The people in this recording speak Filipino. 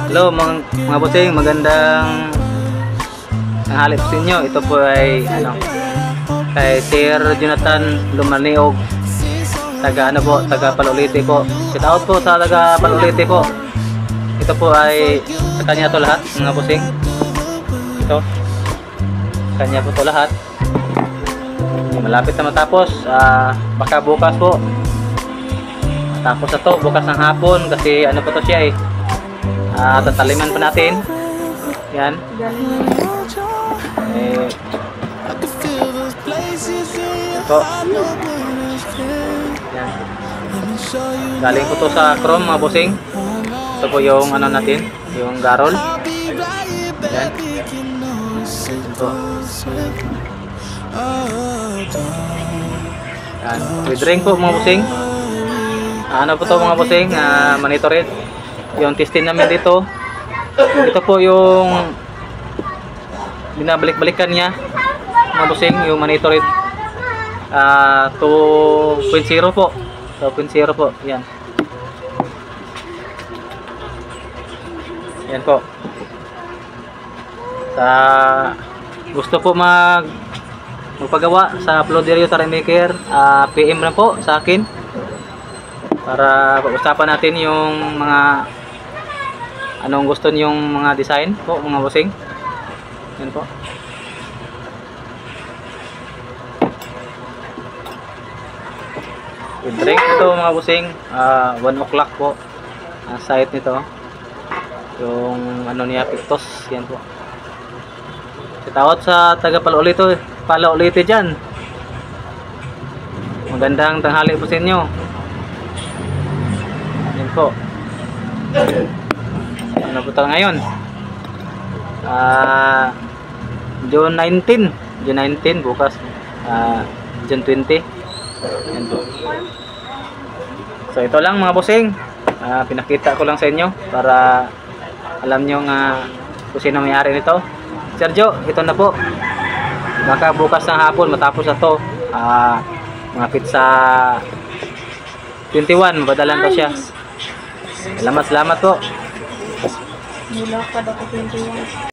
Hello mga bossing, magandang tanghali po sa inyo. Ito po ay kay Sir Jonathan Lumaniog, taga taga Palolite po. Shout out po sa taga Palolite po. Ito po ay sa kanya to lahat mga bossing. Ito kanya po to lahat. Malapit na matapos, baka bukas po. Tapos na to, bukas ng hapon kasi po to siya tataliman pa natin. Yan. Ito. Yan. Galing ko to sa Chrome mga bossing. Ito po yung natin, yung garol. Yan. Ito. Yan. With ring po mga bossing. Po to mga bossing, monitor it. Yung testing namin dito. Ito po yung binabalik-balikan niya mga bossing, yung monitor it 2.0 po. 2.0 po. Yan. Yan po. Sa gusto po magpagawa sa Floderio Taramaker, PM na po sa akin para pag-usapan natin yung mga anong gusto niyong mga design po mga bossing. Yan po. I-break ito mga bossing, 1 o'clock po site nito. Yung niya, Pictos. Yan po. Shout sa taga Palolite dyan. Magandang tanghali po sa inyo. Yan po. Ano po tayo ngayon? June 19 bukas. June 20. Yan po. So ito lang mga bossing. Pinakita ko lang sa inyo para alam nyo kung sino may-ari nito. Sergio, ito na po. Baka bukas ng hapon matapos na to. Mga pizza 21, mabadalan to siya. Salamat po. Nilok pa daw ko 21.